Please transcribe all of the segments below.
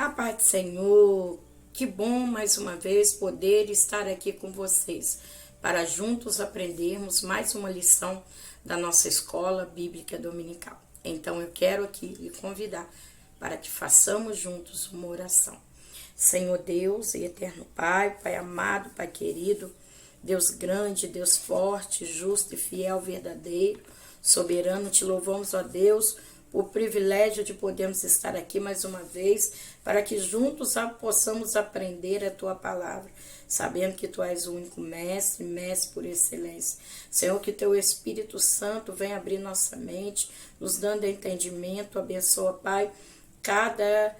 A paz do Senhor, que bom mais uma vez poder estar aqui com vocês, para juntos aprendermos mais uma lição da nossa escola bíblica dominical. Então eu quero aqui lhe convidar para que façamos juntos uma oração. Senhor Deus e eterno Pai, Pai amado, Pai querido, Deus grande, Deus forte, justo e fiel, verdadeiro, soberano, te louvamos, ó Deus, o privilégio de podermos estar aqui mais uma vez, para que juntos possamos aprender a Tua palavra, sabendo que Tu és o único mestre, mestre por excelência. Senhor, que Teu Espírito Santo venha abrir nossa mente, nos dando entendimento, abençoa, Pai, cada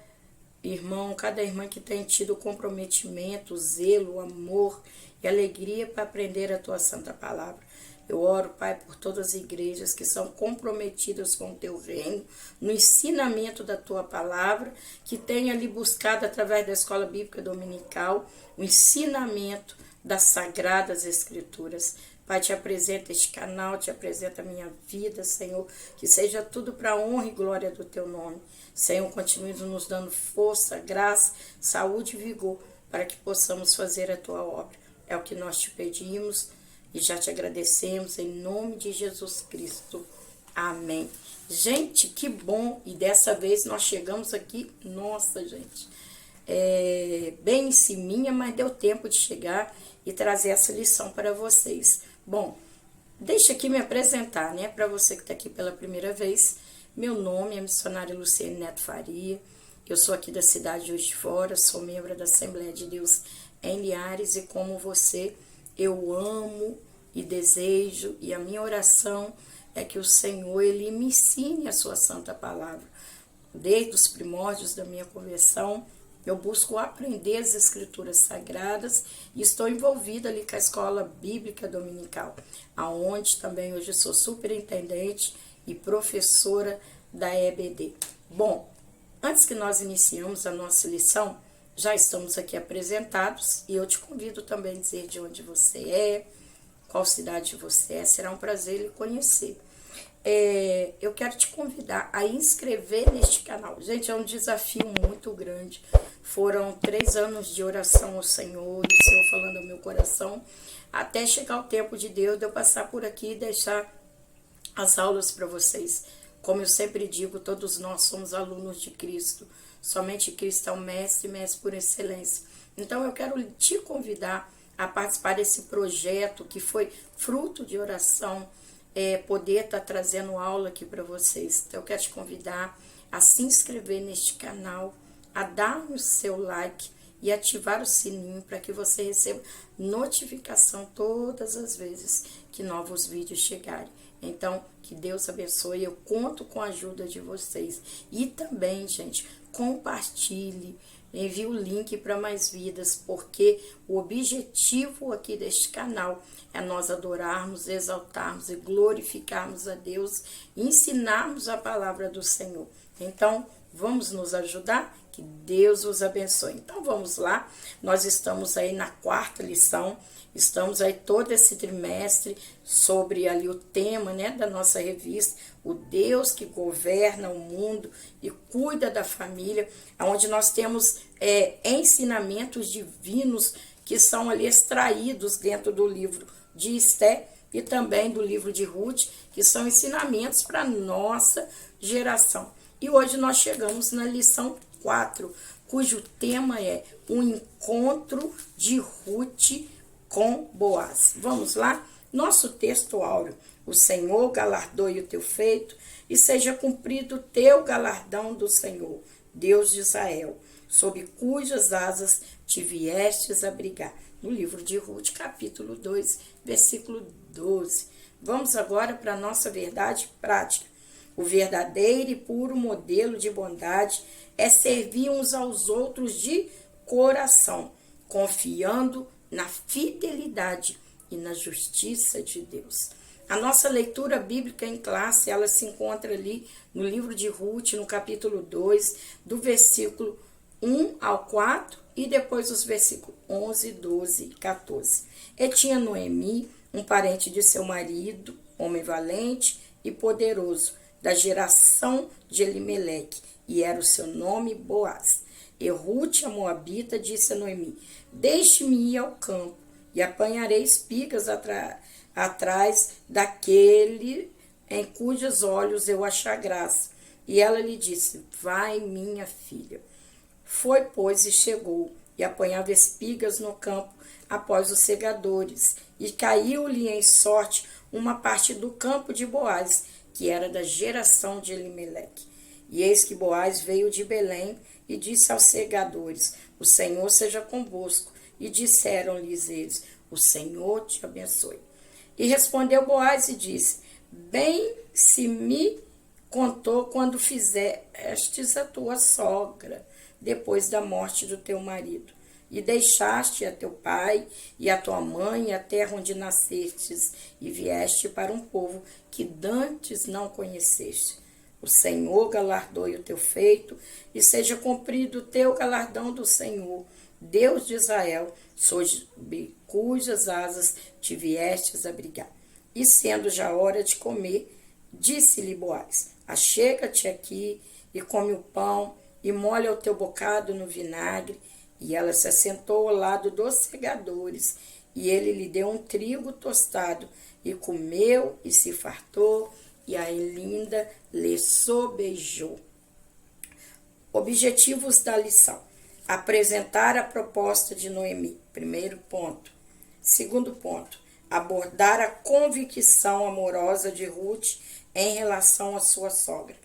irmão, cada irmã que tem tido comprometimento, zelo, amor e alegria para aprender a Tua santa palavra. Eu oro, Pai, por todas as igrejas que são comprometidas com o Teu reino, no ensinamento da Tua palavra, que tenha ali buscado através da escola bíblica dominical o ensinamento das sagradas escrituras. Pai, te apresenta este canal, te apresenta a minha vida, Senhor, que seja tudo para a honra e glória do Teu nome. Senhor, continue nos dando força, graça, saúde e vigor para que possamos fazer a Tua obra. É o que nós te pedimos e já te agradecemos em nome de Jesus Cristo. Amém. Gente, que bom! E dessa vez nós chegamos aqui, nossa, gente, bem em ciminha, mas deu tempo de chegar e trazer essa lição para vocês. Bom, deixa aqui me apresentar, né? Para você que está aqui pela primeira vez, meu nome é missionária Luciene Neto Faria, eu sou aqui da cidade de Juiz de Fora, sou membro da Assembleia de Deus em Linhares e como você, eu amo e desejo, e a minha oração é que o Senhor, Ele me ensine a sua santa palavra. Desde os primórdios da minha conversão, eu busco aprender as escrituras sagradas e estou envolvida ali com a escola bíblica dominical, aonde também hoje sou superintendente e professora da EBD. Bom, antes que nós iniciemos a nossa lição, já estamos aqui apresentados e eu te convido também a dizer de onde você é, qual cidade você é, será um prazer lhe conhecer. Eu quero te convidar a inscrever neste canal. Gente, é um desafio muito grande. Foram 3 anos de oração ao Senhor, e o Senhor falando ao meu coração, até chegar o tempo de Deus, de eu passar por aqui e deixar as aulas para vocês. Como eu sempre digo, todos nós somos alunos de Cristo. Somente Cristo é o mestre, mestre por excelência. Então eu quero te convidar a participar desse projeto que foi fruto de oração, poder estar trazendo aula aqui para vocês. Então eu quero te convidar a se inscrever neste canal, a dar o seu like e ativar o sininho para que você receba notificação todas as vezes que novos vídeos chegarem. Então, que Deus abençoe, eu conto com a ajuda de vocês. E também, gente, compartilhe, envie o link para mais vidas, porque o objetivo aqui deste canal é nós adorarmos, exaltarmos e glorificarmos a Deus, e ensinarmos a palavra do Senhor. Então, vamos nos ajudar? Que Deus os abençoe. Então, vamos lá. Nós estamos aí na 4ª lição. Estamos aí todo esse trimestre sobre ali o tema, né, da nossa revista, o Deus que governa o mundo e cuida da família, onde nós temos ensinamentos divinos que são ali extraídos dentro do livro de Esté e também do livro de Ruth, que são ensinamentos para a nossa geração. E hoje nós chegamos na lição 4, cujo tema é o encontro de Ruth com Boaz. Vamos lá? Nosso texto áureo. O Senhor galardoe o teu feito e seja cumprido o teu galardão do Senhor, Deus de Israel, sob cujas asas te viestes abrigar. No livro de Ruth, capítulo 2, versículo 12. Vamos agora para a nossa verdade prática. O verdadeiro e puro modelo de bondade é servir uns aos outros de coração, confiando na fidelidade e na justiça de Deus. A nossa leitura bíblica em classe, ela se encontra ali no livro de Ruth, no capítulo 2, do versículo 1 ao 4 e depois os versículos 11, 12 e 14. E tinha Noemi, um parente de seu marido, homem valente e poderoso, da geração de Elimeleque, e era o seu nome Boaz. E Rute, a moabita, disse a Noemi: deixe-me ir ao campo e apanharei espigas atrás daquele em cujos olhos eu achar graça. E ela lhe disse: vai, minha filha. Foi, pois, e chegou, e apanhava espigas no campo após os segadores, e caiu-lhe em sorte uma parte do campo de Boaz, que era da geração de Elimeleque. E eis que Boaz veio de Belém e disse aos segadores: o Senhor seja convosco. E disseram-lhes eles: o Senhor te abençoe. E respondeu Boaz e disse: bem se me contou quando fizestes a tua sogra, depois da morte do teu marido, e deixaste a teu pai e a tua mãe a terra onde nascestes, e vieste para um povo que dantes não conheceste. O Senhor galardoe o teu feito, e seja cumprido o teu galardão do Senhor, Deus de Israel, sob cujas asas te viestes abrigar. E sendo já hora de comer, disse-lhe Boaz: achega-te aqui e come o pão, e molha o teu bocado no vinagre. E ela se assentou ao lado dos segadores, e ele lhe deu um trigo tostado, e comeu e se fartou, e a Elinda lhe sobejou. Objetivos da lição: apresentar a proposta de Noemi, primeiro ponto. Segundo ponto, abordar a convicção amorosa de Ruth em relação à sua sogra.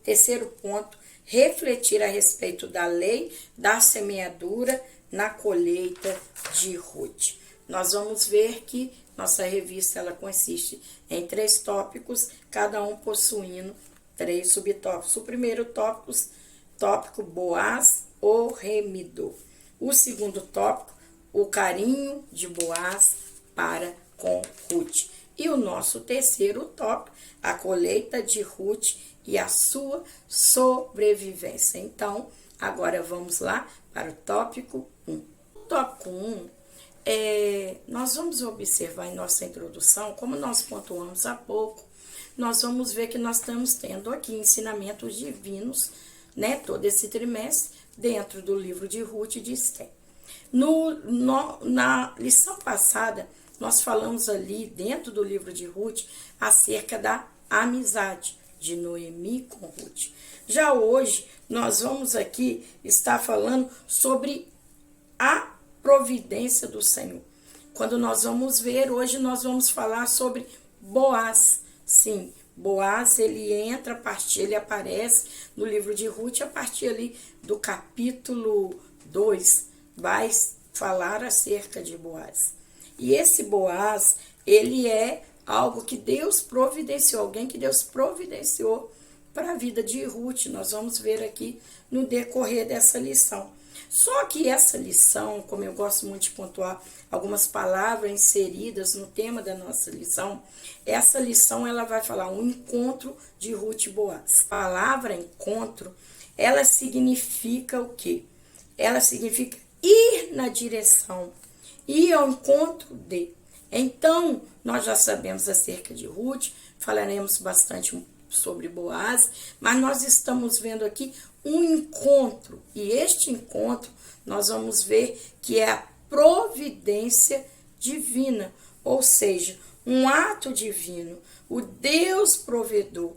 Terceiro ponto, refletir a respeito da lei da semeadura na colheita de Ruth. Nós vamos ver que nossa revista ela consiste em 3 tópicos, cada um possuindo 3 subtópicos. O primeiro tópico Boaz, o remidor. O segundo tópico, o carinho de Boaz para com Ruth. E o nosso terceiro tópico, a colheita de Ruth e a sua sobrevivência. Então, agora vamos lá para o tópico 1. O tópico 1, nós vamos observar em nossa introdução, como nós pontuamos há pouco, nós vamos ver que nós estamos tendo aqui ensinamentos divinos, né, todo esse trimestre, dentro do livro de Ruth e de Esther. Na lição passada, nós falamos ali, dentro do livro de Ruth, acerca da amizade de Noemi com Ruth. Já hoje, nós vamos aqui estar falando sobre a providência do Senhor. Quando nós vamos ver, hoje nós vamos falar sobre Boaz. Sim, Boaz, ele aparece no livro de Ruth a partir ali do capítulo 2, vai falar acerca de Boaz. E esse Boaz, ele é algo que Deus providenciou, alguém que Deus providenciou para a vida de Ruth. Nós vamos ver aqui no decorrer dessa lição. Só que essa lição, como eu gosto muito de pontuar algumas palavras inseridas no tema da nossa lição, essa lição ela vai falar um encontro de Ruth e Boaz. A palavra encontro, ela significa o quê? Ela significa ir na direção, ir ao encontro de. Então, nós já sabemos acerca de Ruth, falaremos bastante sobre Boaz, mas nós estamos vendo aqui um encontro, e este encontro nós vamos ver que é a providência divina, ou seja, um ato divino, o Deus provedor,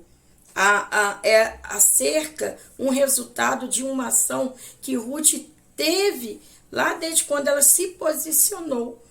acerca um resultado de uma ação que Ruth teve lá desde quando ela se posicionou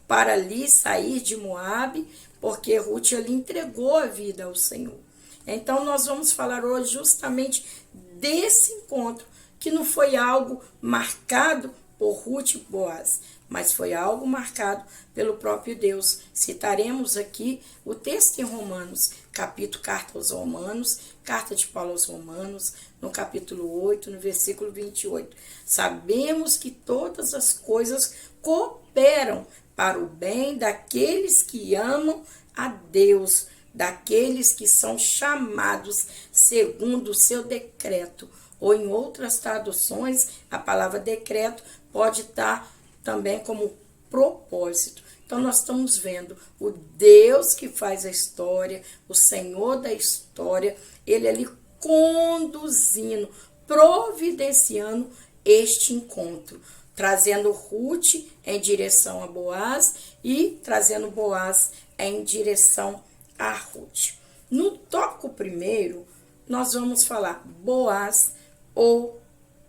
para ali sair de Moabe, porque Ruth ali entregou a vida ao Senhor. Então, nós vamos falar hoje justamente desse encontro, que não foi algo marcado por Ruth e Boaz, mas foi algo marcado pelo próprio Deus. Citaremos aqui o texto em Romanos, carta aos Romanos, carta de Paulo aos Romanos, no capítulo 8, no versículo 28. Sabemos que todas as coisas cooperam para o bem daqueles que amam a Deus, daqueles que são chamados segundo o seu decreto. Ou em outras traduções, a palavra decreto pode estar também como propósito. Então, nós estamos vendo o Deus que faz a história, o Senhor da história, ele ali conduzindo, providenciando este encontro, trazendo Ruth em direção a Boaz e trazendo Boaz em direção a Ruth. No tópico primeiro, nós vamos falar Boaz ou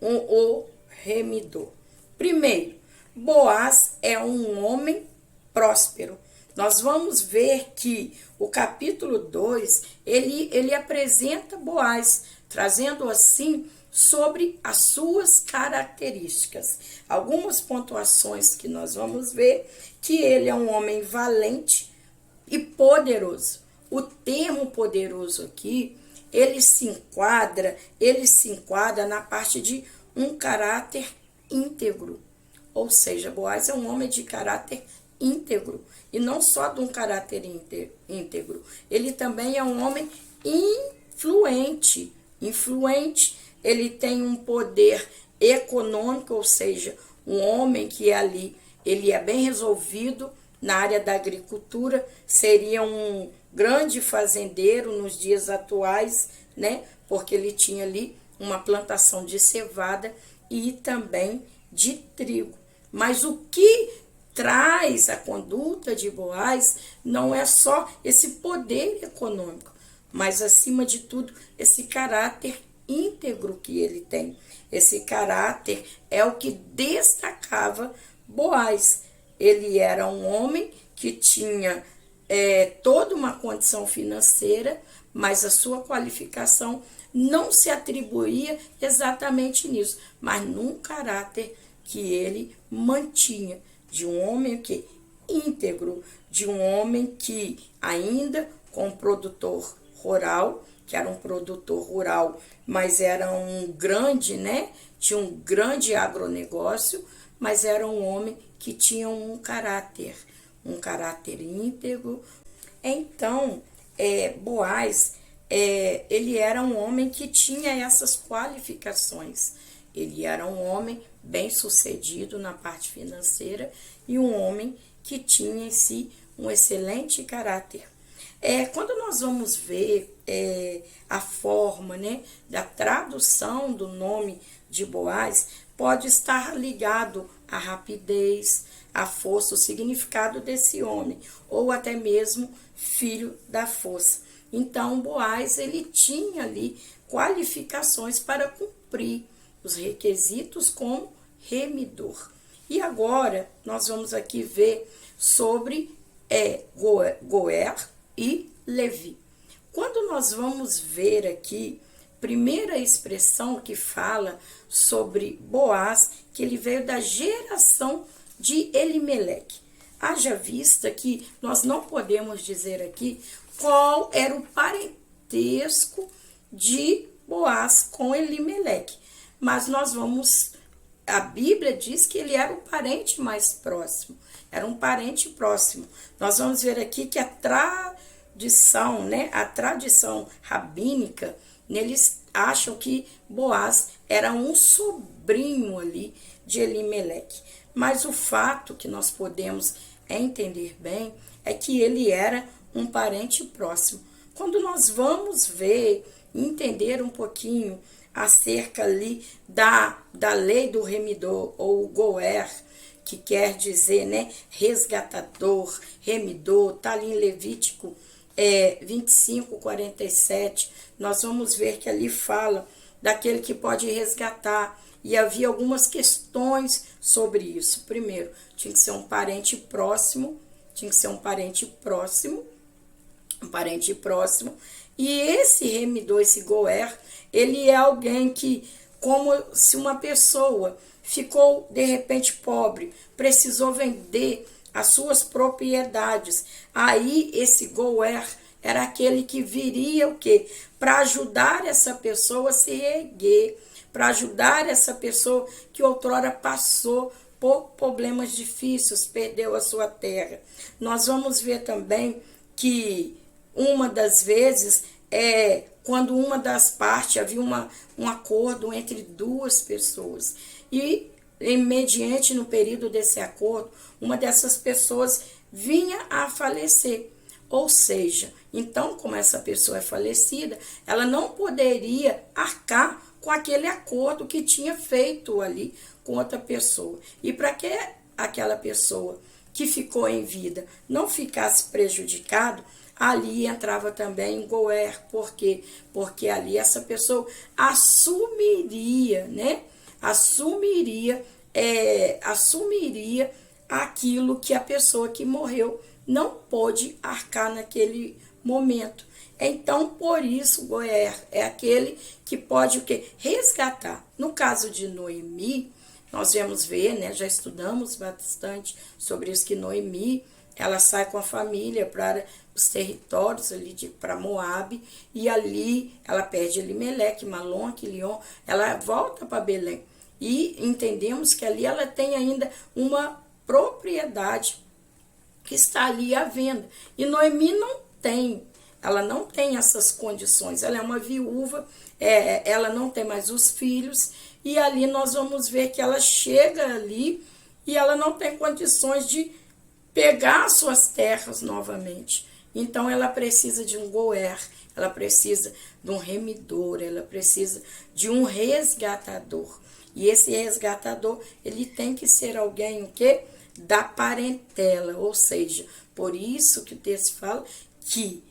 o remidor. Primeiro, Boaz é um homem próspero. Nós vamos ver que o capítulo 2, ele apresenta Boaz, trazendo assim sobre as suas características. Algumas pontuações que nós vamos ver, que ele é um homem valente e poderoso. O termo poderoso aqui, ele se enquadra na parte de um caráter íntegro. Ou seja, Boaz é um homem de caráter íntegro. E não só de um caráter íntegro. Ele também é um homem influente. Ele tem um poder econômico, ou seja, um homem que ali, ele é bem resolvido na área da agricultura, seria um grande fazendeiro nos dias atuais, né? Porque ele tinha ali uma plantação de cevada e também de trigo. Mas o que traz a conduta de Boaz não é só esse poder econômico, mas acima de tudo esse caráter íntegro que ele tem. Esse caráter é o que destacava Boaz. Ele era um homem que tinha toda uma condição financeira, mas a sua qualificação não se atribuía exatamente nisso, mas num caráter que ele mantinha, de um homem que íntegro, de um homem que ainda com produtor rural, que era um produtor rural, mas era um grande, né? Tinha um grande agronegócio, mas era um homem que tinha um caráter íntegro. Então, Boaz, ele era um homem que tinha essas qualificações. Ele era um homem bem-sucedido na parte financeira e um homem que tinha em si um excelente caráter. Quando nós vamos ver a forma, né, da tradução do nome de Boaz, pode estar ligado à rapidez, à força, o significado desse homem, ou até mesmo filho da força. Então, Boaz, ele tinha ali qualificações para cumprir os requisitos como remidor. E agora, nós vamos aqui ver sobre Goer e Levi. Quando nós vamos ver aqui, primeira expressão que fala sobre Boaz, que ele veio da geração de Elimeleque. Haja vista que nós não podemos dizer aqui qual era o parentesco de Boaz com Elimeleque, mas a Bíblia diz que ele era o parente mais próximo, era um parente próximo. Nós vamos ver aqui que a tradição, né, a tradição rabínica, eles acham que Boaz era um sobrinho ali de Elimeleque. Mas o fato que nós podemos entender bem é que ele era um parente próximo. Quando nós vamos ver, entender um pouquinho acerca ali da lei do remidor, ou Goer, que quer dizer, né, resgatador, remidor, está ali em Levítico 25:47, nós vamos ver que ali fala daquele que pode resgatar, e havia algumas questões sobre isso. Primeiro, tinha que ser um parente próximo, e esse remidor, esse Goer, ele é alguém que, como se uma pessoa ficou de repente pobre, precisou vender as suas propriedades, aí esse Goer era aquele que viria o quê? Para ajudar essa pessoa a se reerguer, para ajudar essa pessoa que outrora passou por problemas difíceis, perdeu a sua terra. Nós vamos ver também que uma das vezes quando uma das partes havia um acordo entre duas pessoas e mediante no período desse acordo, uma dessas pessoas vinha a falecer. Ou seja, então, como essa pessoa é falecida, ela não poderia arcar com aquele acordo que tinha feito ali com outra pessoa. E para que aquela pessoa que ficou em vida não ficasse prejudicado, ali entrava também Goer. Por quê? Porque ali essa pessoa assumiria, né? Assumiria aquilo que a pessoa que morreu não pôde arcar naquele momento. Então, por isso, Goer é aquele que pode o quê? Resgatar. No caso de Noemi, nós vamos ver, né? Já estudamos bastante sobre isso, que Noemi, ela sai com a família para os territórios ali para Moabe, e ali ela perde Elimeleque, Malom, Quilion, ela volta para Belém. E entendemos que ali ela tem ainda uma propriedade que está ali à venda. E Noemi não tem, ela não tem essas condições. Ela é uma viúva, ela não tem mais os filhos, e ali nós vamos ver que ela chega ali e ela não tem condições de pegar as suas terras novamente. Então ela precisa de um Goer, ela precisa de um remidor, ela precisa de um resgatador. E esse resgatador, ele tem que ser alguém o quê? Da parentela, ou seja, por isso que o texto fala que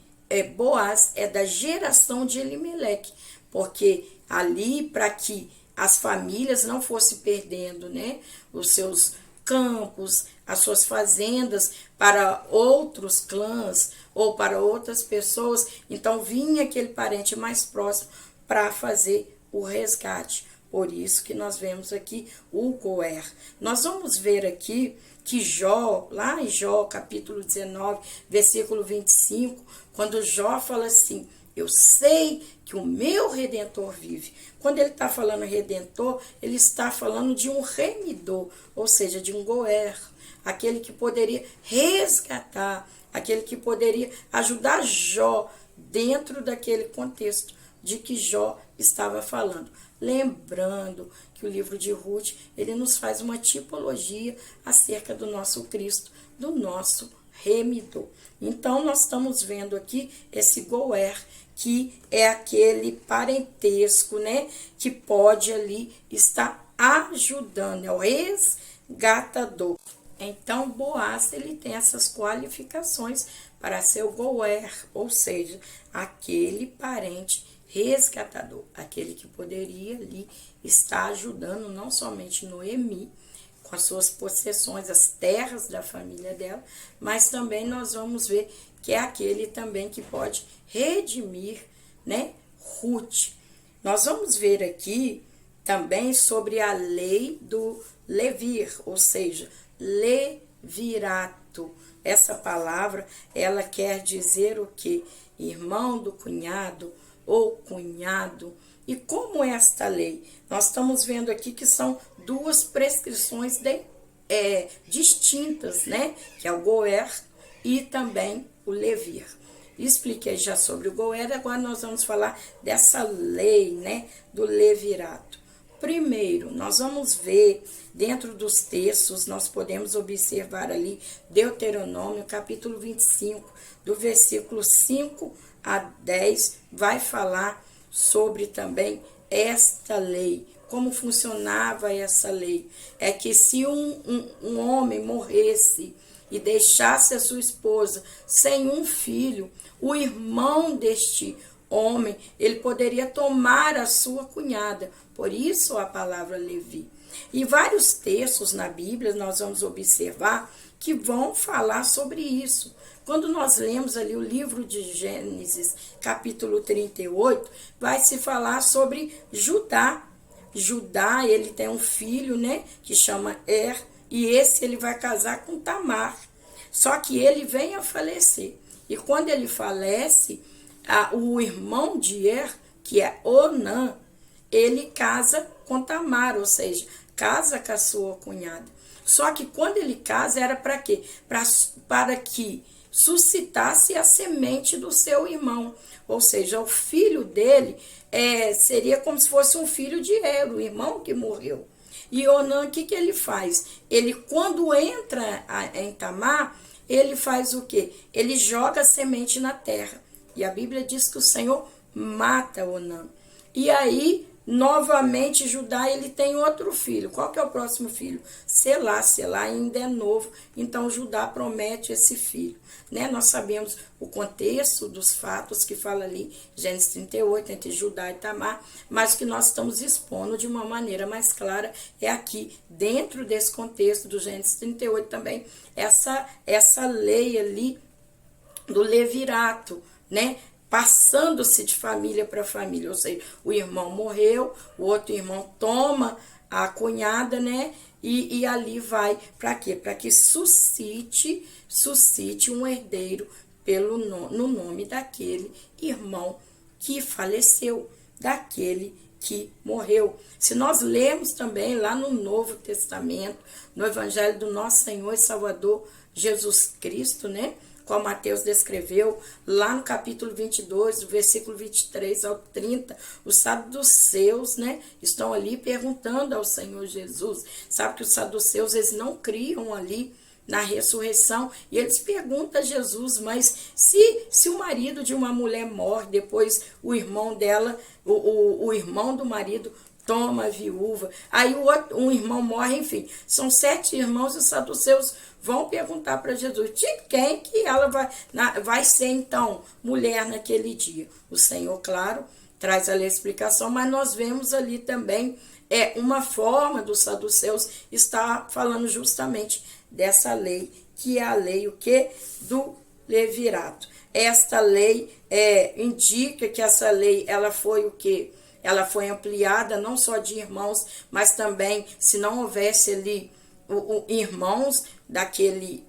Boaz é da geração de Elimeleque, porque ali, para que as famílias não fossem perdendo, né, os seus campos, as suas fazendas para outros clãs ou para outras pessoas, então vinha aquele parente mais próximo para fazer o resgate. Por isso que nós vemos aqui o Goer. Nós vamos ver aqui que Jó, lá em Jó, capítulo 19, versículo 25, quando Jó fala assim: eu sei que o meu Redentor vive. Quando ele está falando Redentor, ele está falando de um remidor, ou seja, de um Goer, aquele que poderia resgatar, aquele que poderia ajudar Jó dentro daquele contexto de que Jó estava falando. Lembrando que o livro de Ruth, ele nos faz uma tipologia acerca do nosso Cristo, do nosso remidor. Então, nós estamos vendo aqui esse Goer, que é aquele parentesco, né, que pode ali estar ajudando, é o resgatador. Então, Boaz, ele tem essas qualificações para ser o Goer, ou seja, aquele parente resgatador, aquele que poderia ali estar ajudando não somente Noemi com as suas possessões, as terras da família dela, mas também nós vamos ver que é aquele também que pode redimir, né, Ruth. Nós vamos ver aqui também sobre a lei do levir, ou seja, levirato. Essa palavra, ela quer dizer o quê? Irmão do cunhado ou cunhado. E como é esta lei? Nós estamos vendo aqui que são duas prescrições distintas, né? Que é o Goer e também o levir. Expliquei já sobre o Goer, agora nós vamos falar dessa lei, né, do levirato. Primeiro, nós vamos ver dentro dos textos, nós podemos observar ali Deuteronômio, capítulo 25, do versículo 5 a 10, vai falar sobre também esta lei, como funcionava essa lei. É que se um homem morresse e deixasse a sua esposa sem um filho, o irmão deste homem, ele poderia tomar a sua cunhada. Por isso a palavra Levi. E vários textos na Bíblia nós vamos observar que vão falar sobre isso. Quando nós lemos ali o livro de Gênesis, capítulo 38, vai se falar sobre Judá. Judá, ele tem um filho, né, que chama e esse ele vai casar com Tamar. Só que ele vem a falecer. E quando ele falece, o irmão de que é Onã, ele casa com Tamar, ou seja, casa com a sua cunhada. Só que quando ele casa era para quê? Para que suscitasse a semente do seu irmão. Ou seja, o filho dele seria como se fosse um filho de o irmão que morreu. E Onã, o que ele faz? Ele, quando entra em Tamar, ele faz o quê? Ele joga a semente na terra. E a Bíblia diz que o Senhor mata Onã. E aí, novamente Judá, ele tem outro filho. Qual que é o próximo filho? Selá. Selá ainda é novo, então Judá promete esse filho, né? Nós sabemos o contexto dos fatos que fala ali, Gênesis 38, entre Judá e Tamar, mas o que nós estamos expondo de uma maneira mais clara é aqui, dentro desse contexto do Gênesis 38 também, essa lei ali do levirato, né? Passando-se de família para família, ou seja, o irmão morreu, o outro irmão toma a cunhada, né? E ali vai para quê? Para que suscite um herdeiro no nome daquele irmão que faleceu, daquele que morreu. Se nós lermos também lá no Novo Testamento, no Evangelho do nosso Senhor e Salvador Jesus Cristo, né? Como Mateus descreveu, lá no capítulo 22, do versículo 23 ao 30, os saduceus, né, estão ali perguntando ao Senhor Jesus. Sabe que os saduceus, eles não criam ali na ressurreição, e eles perguntam a Jesus, mas se o marido de uma mulher morre, depois o irmão dela, o irmão do marido toma a viúva, aí um irmão morre, enfim, são 7 irmãos, e os saduceus vão perguntar para Jesus, de quem que ela vai ser então mulher naquele dia? O Senhor, claro, traz ali a explicação, mas nós vemos ali também uma forma dos saduceus estar falando justamente dessa lei, que é a lei o quê? Do levirato. Esta lei indica que essa lei ela foi o quê? Ela foi ampliada não só de irmãos, mas também, se não houvesse ali irmãos daquele,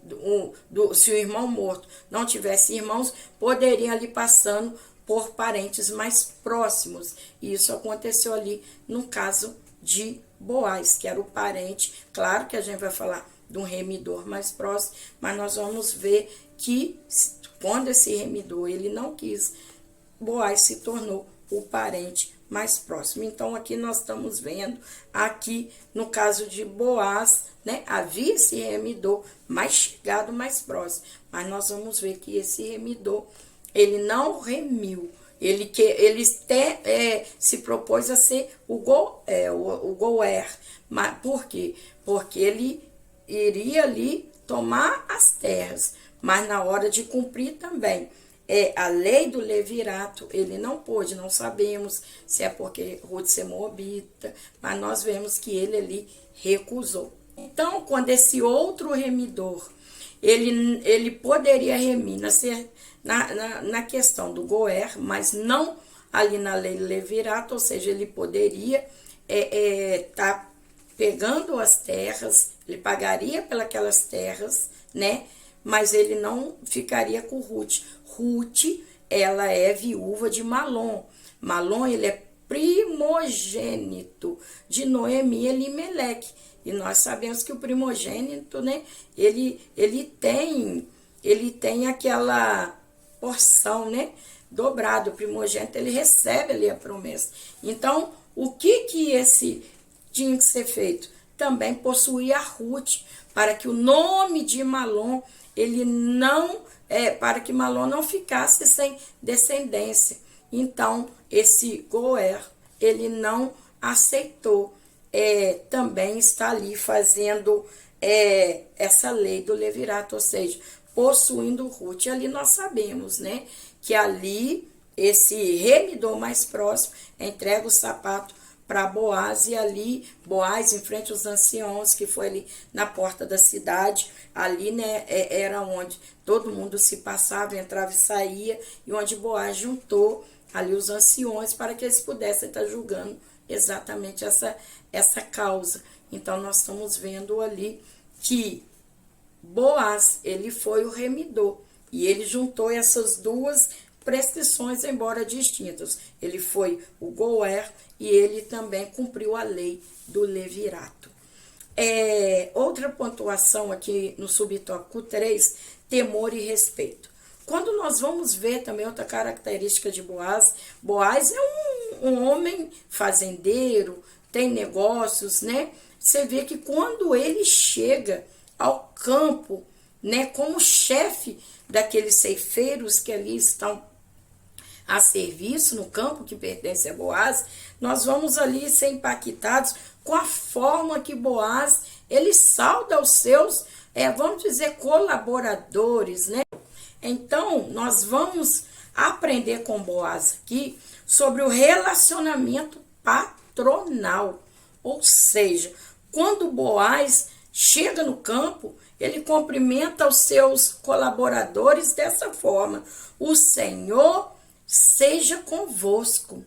se o irmão morto não tivesse irmãos, poderiam ali passando por parentes mais próximos. E isso aconteceu ali no caso de Boaz, que era o parente. Claro que a gente vai falar de um remidor mais próximo, mas nós vamos ver que quando esse remidor ele não quis, Boaz se tornou o parente mais próximo. Então aqui nós estamos vendo, aqui no caso de Boaz, né, havia esse remidor mais chegado, mais próximo, mas nós vamos ver que esse remidor, ele não remiu, ele se propôs a ser o Goer. Mas por quê? Porque ele iria ali tomar as terras, mas na hora de cumprir também a lei do levirato, ele não pôde, não sabemos se é porque Ruth ser moabita, mas nós vemos que ele ali recusou. Então, quando esse outro remidor, ele poderia remir na questão do Goer, mas não ali na lei do levirato, ou seja, ele poderia tá pegando as terras, ele pagaria pelas terras, né? Mas ele não ficaria com Ruth. Ruth, ela é viúva de Malom. Malom, ele é primogênito de Noemi e Elimeleque. E nós sabemos que o primogênito, né, ele tem aquela porção, né, dobrada. O primogênito, ele recebe ali a promessa. Então, o que esse tinha que ser feito? Também possuir a Ruth, para que o nome de Malom, ele não, para que Malom não ficasse sem descendência. Então, esse Goer, ele não aceitou. Também está ali fazendo essa lei do levirato, ou seja, possuindo Ruth. E ali nós sabemos, né, que ali esse remidor mais próximo entrega o sapato para Boaz, e ali Boaz, em frente aos anciãos, que foi ali na porta da cidade, ali, né, era onde todo mundo se passava, entrava e saía, e onde Boaz juntou ali os anciões para que eles pudessem estar julgando exatamente essa causa. Então, nós estamos vendo ali que Boaz, ele foi o remidor, e ele juntou essas duas prescrições, embora distintas. Ele foi o Goer e ele também cumpriu a lei do levirato. Outra pontuação aqui no subtópico 3, temor e respeito. Quando nós vamos ver também outra característica de Boaz, Boaz é um homem fazendeiro, tem negócios, né? Você vê que quando ele chega ao campo, né, como chefe daqueles ceifeiros que ali estão a serviço no campo que pertence a Boaz, nós vamos ali ser impactados com a forma que Boaz, ele sauda os seus, vamos dizer, colaboradores, né? Então, nós vamos aprender com Boaz aqui sobre o relacionamento patronal. Ou seja, quando Boaz chega no campo, ele cumprimenta os seus colaboradores dessa forma: o Senhor seja convosco.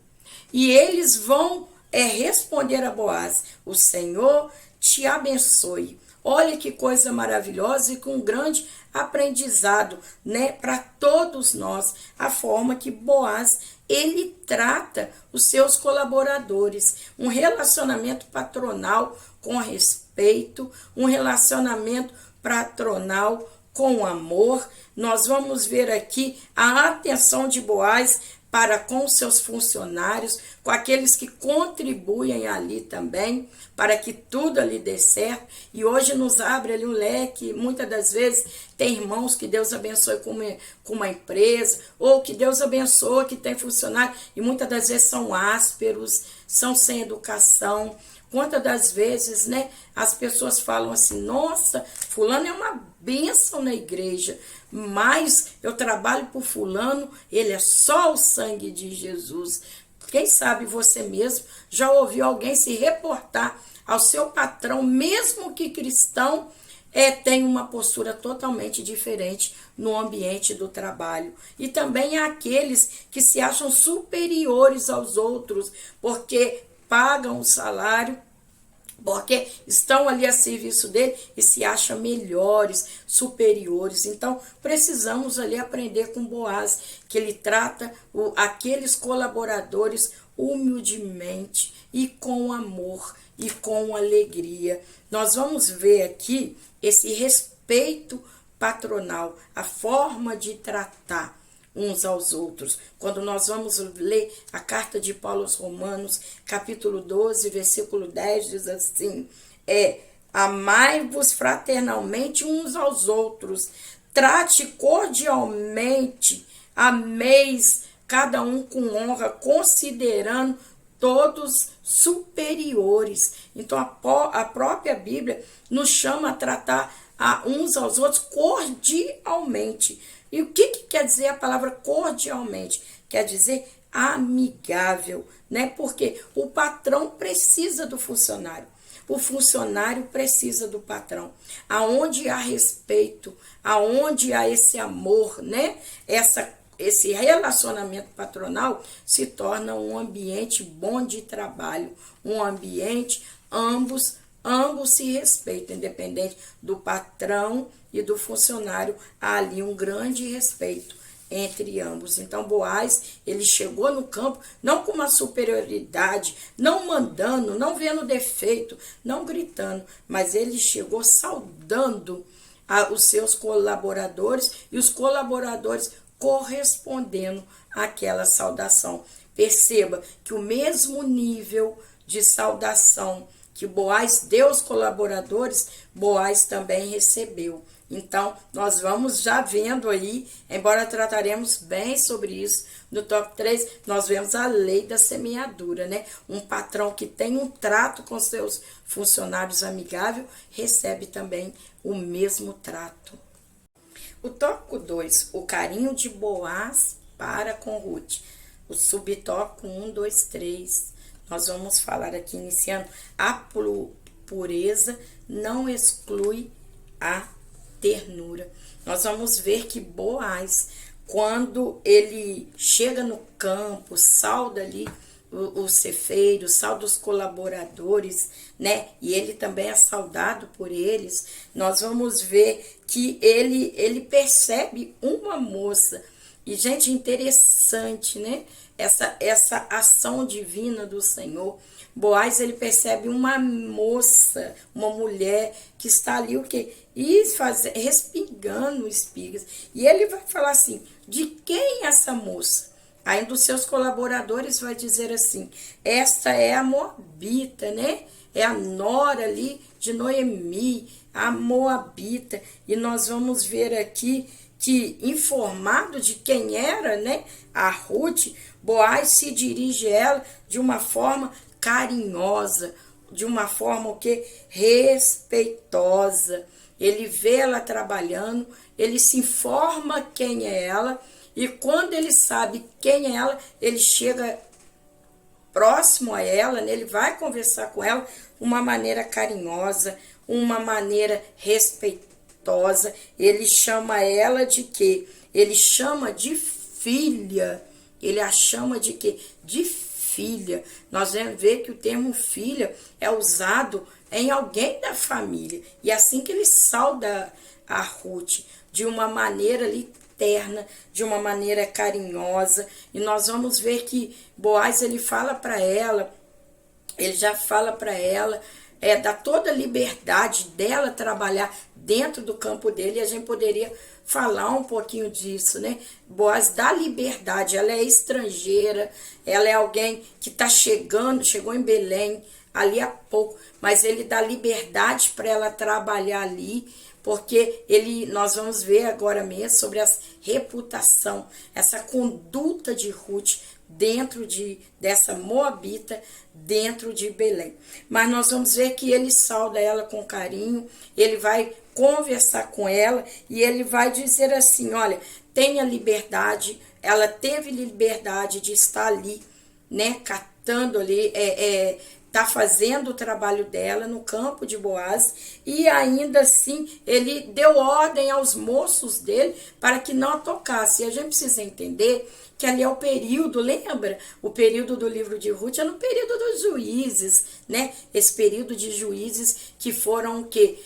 E eles vão responder a Boaz: o Senhor te abençoe. Olha que coisa maravilhosa e com um grande aprendizado, né, para todos nós, a forma que Boaz, ele trata os seus colaboradores, um relacionamento patronal com respeito, um relacionamento patronal com amor. Nós vamos ver aqui a atenção de Boaz para com seus funcionários, com aqueles que contribuem ali também, para que tudo ali dê certo. E hoje nos abre ali um leque. Muitas das vezes tem irmãos que Deus abençoe com uma empresa, ou que Deus abençoa que tem funcionário, e muitas das vezes são ásperos, são sem educação. Quantas das vezes, né, as pessoas falam assim: nossa, fulano é uma bênção na igreja, mas eu trabalho por fulano, ele é só o sangue de Jesus. Quem sabe você mesmo já ouviu alguém se reportar ao seu patrão, mesmo que cristão, tem uma postura totalmente diferente no ambiente do trabalho. E também há aqueles que se acham superiores aos outros, porque pagam o salário, porque estão ali a serviço dele e se acham melhores, superiores. Então, precisamos ali aprender com Boaz, que ele trata aqueles colaboradores humildemente e com amor e com alegria. Nós vamos ver aqui esse respeito patronal, a forma de tratar uns aos outros. Quando nós vamos ler a carta de Paulo aos Romanos, capítulo 12, versículo 10, diz assim: amai-vos fraternalmente uns aos outros, trate cordialmente, ameis cada um com honra, considerando todos superiores. Então a própria Bíblia nos chama a tratar uns aos outros cordialmente. E o que quer dizer a palavra cordialmente? Quer dizer amigável, né? Porque o patrão precisa do funcionário. O funcionário precisa do patrão. Aonde há respeito, aonde há esse amor, né? Esse relacionamento patronal se torna um ambiente bom de trabalho, um ambiente ambos se respeitam, independente do patrão e do funcionário, há ali um grande respeito entre ambos. Então Boaz, ele chegou no campo não com uma superioridade, não mandando, não vendo defeito, não gritando, mas ele chegou saudando os seus colaboradores e os colaboradores correspondendo àquela saudação. Perceba que o mesmo nível de saudação que Boaz deu aos colaboradores, Boaz também recebeu. Então, nós vamos já vendo aí, embora trataremos bem sobre isso no top 3, nós vemos a lei da semeadura, né? Um patrão que tem um trato com seus funcionários amigável, recebe também o mesmo trato. O tópico 2, o carinho de Boaz para com Ruth. O subtópico 1, 2, 3. Nós vamos falar aqui, iniciando, a pureza não exclui a ternura. Nós vamos ver que Boaz, quando ele chega no campo, sauda ali o cefeiro, sauda os colaboradores, né? E ele também é saudado por eles. Nós vamos ver que ele percebe uma moça. E, gente, interessante, né? Essa ação divina do Senhor. Boaz, ele percebe uma moça, uma mulher que está ali, o quê? Respingando espigas. E ele vai falar assim: de quem é essa moça? Aí um dos seus colaboradores vai dizer assim: esta é a Moabita, né? É a nora ali de Noemi, a Moabita. E nós vamos ver aqui que, informado de quem era, né, a Ruth, Boaz se dirige a ela de uma forma carinhosa, de uma forma o que? Respeitosa. Ele vê ela trabalhando, ele se informa quem é ela, e quando ele sabe quem é ela, ele chega próximo a ela, né? Ele vai conversar com ela de uma maneira carinhosa, uma maneira respeitosa. Ele chama ela de quê? Ele chama de filha. Ele a chama de quê? De filha. Nós vamos ver que o termo filha é usado em alguém da família. E é assim que ele sauda a Ruth, de uma maneira ali terna, de uma maneira carinhosa. E nós vamos ver que Boaz, ele fala para ela, ele já fala para ela, dá toda a liberdade dela trabalhar dentro do campo dele, e a gente poderia falar um pouquinho disso, né? Boaz dá liberdade, ela é estrangeira, ela é alguém que está chegou em Belém ali há pouco, mas ele dá liberdade para ela trabalhar ali, porque nós vamos ver agora mesmo sobre a reputação, essa conduta de Ruth dentro dessa moabita, dentro de Belém. Mas nós vamos ver que ele sauda ela com carinho, ele vai conversar com ela e ele vai dizer assim, olha, tenha liberdade, ela teve liberdade de estar ali, né, catando ali, tá fazendo o trabalho dela no campo de Boaz, e ainda assim ele deu ordem aos moços dele para que não a tocasse. E a gente precisa entender que ali é o período, lembra? O período do livro de Ruth é no período dos juízes, né? Esse período de juízes que foram o quê?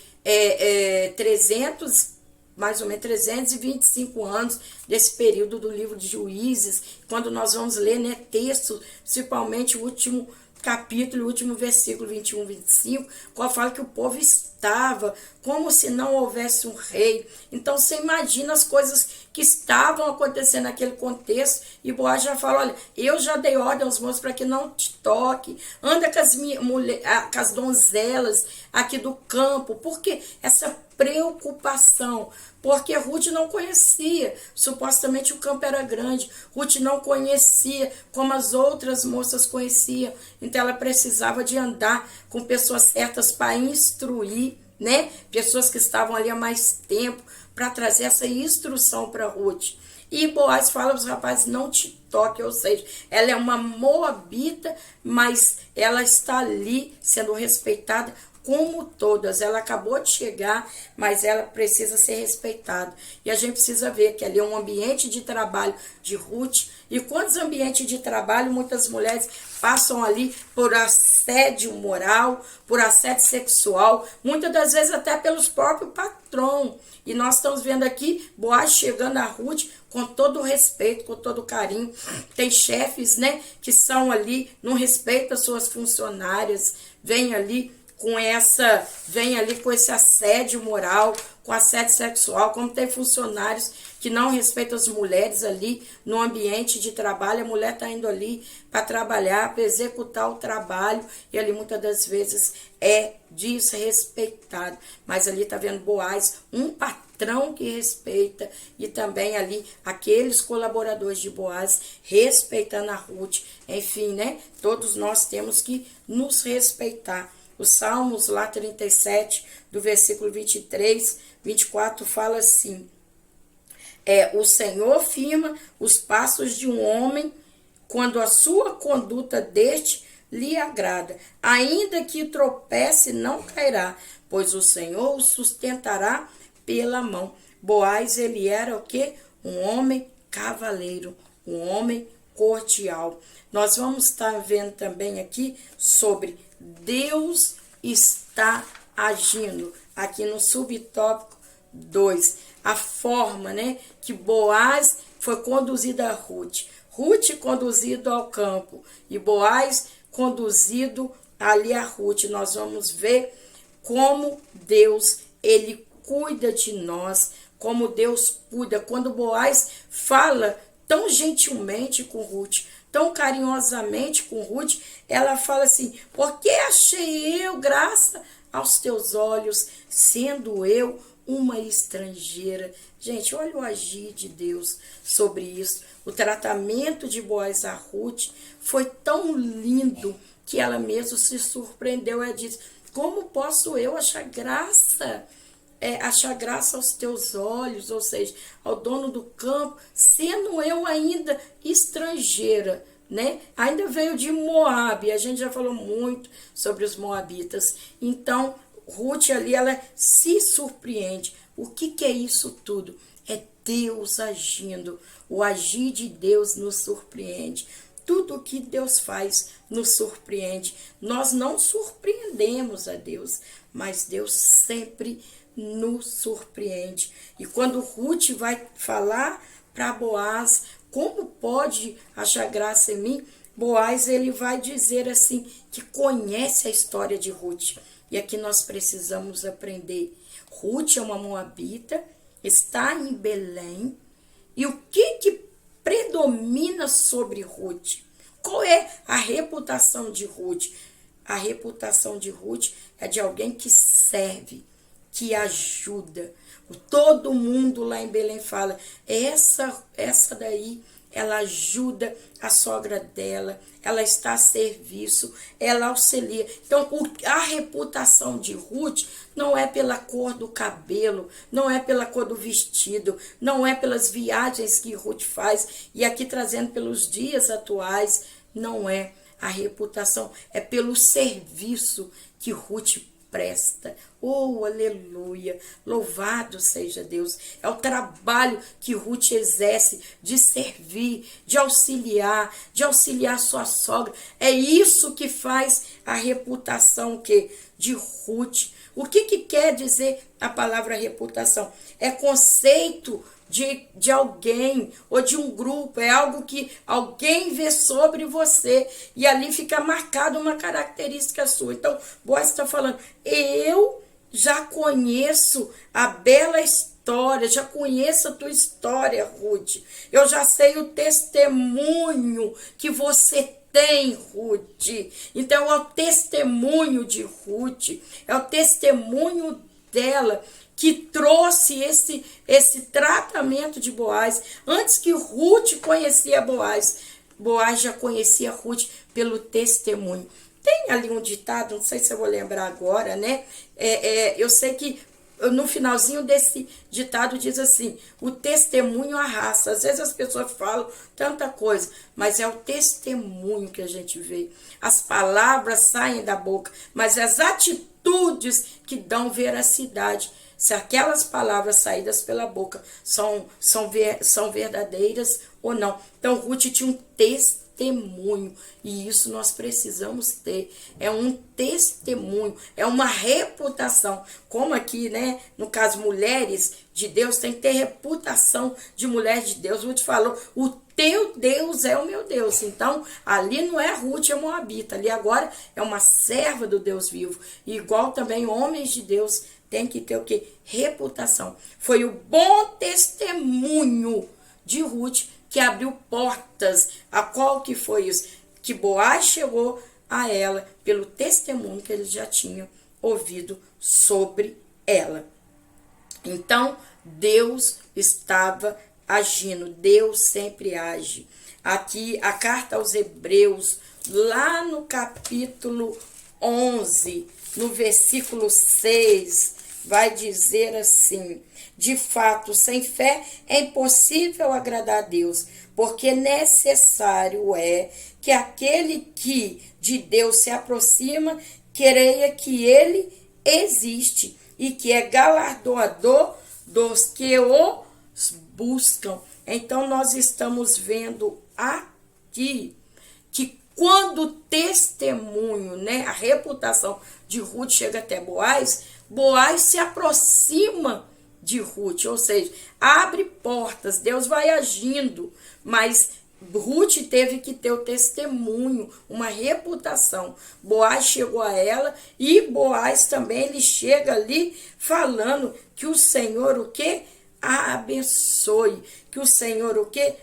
Mais ou menos 325 anos desse período do livro de Juízes, quando nós vamos ler, né, textos, principalmente o último capítulo, o último versículo 21, 25, qual fala que o povo estava como se não houvesse um rei. Então você imagina as coisas que estavam acontecendo naquele contexto, e Boaz já fala, olha, eu já dei ordem aos moços para que não te toque, anda com com as donzelas aqui do campo, porque essa preocupação, porque Ruth não conhecia, supostamente o campo era grande, Ruth não conhecia como as outras moças conheciam, então ela precisava de andar com pessoas certas para instruir, né? Pessoas que estavam ali há mais tempo para trazer essa instrução para Ruth. E Boaz fala para os rapazes, não te toque, ou seja, ela é uma moabita, mas ela está ali sendo respeitada como todas. Ela acabou de chegar, mas ela precisa ser respeitada. E a gente precisa ver que ali é um ambiente de trabalho de Ruth. E quantos ambientes de trabalho muitas mulheres passam ali por assédio moral, por assédio sexual, muitas das vezes até pelos próprios patrão. E nós estamos vendo aqui Boaz chegando a Ruth com todo o respeito, com todo o carinho. Tem chefes, né, que são ali, não respeitam as suas funcionárias, vem ali com esse assédio moral, com assédio sexual, como tem funcionários que não respeitam as mulheres ali no ambiente de trabalho. A mulher está indo ali para trabalhar, para executar o trabalho, e ali muitas das vezes é desrespeitado. Mas ali está vendo Boaz, um patrão que respeita, e também ali aqueles colaboradores de Boaz respeitando a Ruth. Enfim, né? Todos nós temos que nos respeitar. Os Salmos lá 37, do versículo 23, 24, fala assim, o Senhor firma os passos de um homem quando a sua conduta deste lhe agrada. Ainda que tropece, não cairá, pois o Senhor o sustentará pela mão. Boaz, ele era o quê? Um homem cavaleiro, um homem cordial. Nós vamos estar vendo também aqui sobre Deus está agindo, aqui no subtópico 2, a forma, né, que Boaz foi conduzido a Ruth. Ruth conduzido ao campo e Boaz conduzido ali a Ruth. Nós vamos ver como Deus, ele cuida de nós, como Deus cuida. Quando Boaz fala tão gentilmente com Ruth, tão carinhosamente com Ruth, ela fala assim, porque achei eu graça aos teus olhos, sendo eu uma estrangeira. Gente, olha o agir de Deus sobre isso. O tratamento de Boaz a Ruth foi tão lindo que ela mesma se surpreendeu. Ela disse: como posso eu achar graça? Achar graça aos teus olhos, ou seja, ao dono do campo, sendo eu ainda estrangeira, né? Ainda veio de Moabe, a gente já falou muito sobre os moabitas. Então, Ruth ali, ela se surpreende. O que é isso tudo? É Deus agindo. O agir de Deus nos surpreende. Tudo o que Deus faz nos surpreende. Nós não surpreendemos a Deus, mas Deus sempre nos surpreende. E quando Ruth vai falar para Boaz, como pode achar graça em mim? Boaz, ele vai dizer assim, que conhece a história de Ruth. E aqui nós precisamos aprender. Ruth é uma moabita, está em Belém. E o que predomina sobre Ruth? Qual é a reputação de Ruth? A reputação de Ruth é de alguém que serve, que ajuda. Todo mundo lá em Belém fala, essa daí, ela ajuda a sogra dela, ela está a serviço, ela auxilia. Então, a reputação de Ruth não é pela cor do cabelo, não é pela cor do vestido, não é pelas viagens que Ruth faz, e aqui trazendo pelos dias atuais, não é. A reputação é pelo serviço que Ruth presta. Oh, aleluia! Louvado seja Deus! É o trabalho que Ruth exerce de servir, de auxiliar sua sogra. É isso que faz a reputação de Ruth. O que quer dizer a palavra reputação? É conceito de alguém ou de um grupo, é algo que alguém vê sobre você e ali fica marcada uma característica sua. Então, Boaz está falando, eu já conheço a bela história, já conheço a tua história, Ruth. Eu já sei o testemunho que você tem, Ruth. Então, é o testemunho de Ruth, é o testemunho dela que trouxe esse tratamento de Boaz. Antes que Ruth conhecia Boaz, Boaz já conhecia Ruth pelo testemunho. Tem ali um ditado, não sei se eu vou lembrar agora, né? Eu sei que no finalzinho desse ditado diz assim, o testemunho arrasta. Às vezes as pessoas falam tanta coisa, mas é o testemunho que a gente vê. As palavras saem da boca, mas as atitudes que dão veracidade. Se aquelas palavras saídas pela boca são verdadeiras ou não. Então, Ruth tinha um testemunho. E isso nós precisamos ter. É um testemunho. É uma reputação. Como aqui, né? No caso, mulheres de Deus tem que ter reputação de mulher de Deus. Ruth falou, o teu Deus é o meu Deus. Então, ali não é Ruth, é Moabita. Ali agora é uma serva do Deus vivo. E igual também homens de Deus tem que ter o quê? Reputação. Foi o bom testemunho de Ruth que abriu portas. A qual que foi isso? Que Boaz chegou a ela pelo testemunho que ele já tinha ouvido sobre ela. Então, Deus estava agindo. Deus sempre age. Aqui, a carta aos Hebreus, lá no capítulo 11, no versículo 6, vai dizer assim, de fato, sem fé é impossível agradar a Deus, porque necessário é que aquele que de Deus se aproxima, creia que ele existe e que é galardoador dos que o buscam. Então, nós estamos vendo aqui que quando o testemunho, né, a reputação de Ruth chega até Boaz, Boaz se aproxima de Ruth, ou seja, abre portas, Deus vai agindo, mas Ruth teve que ter o testemunho, uma reputação. Boaz chegou a ela e Boaz também, ele chega ali falando que o Senhor o quê? A abençoe, que o Senhor o quê?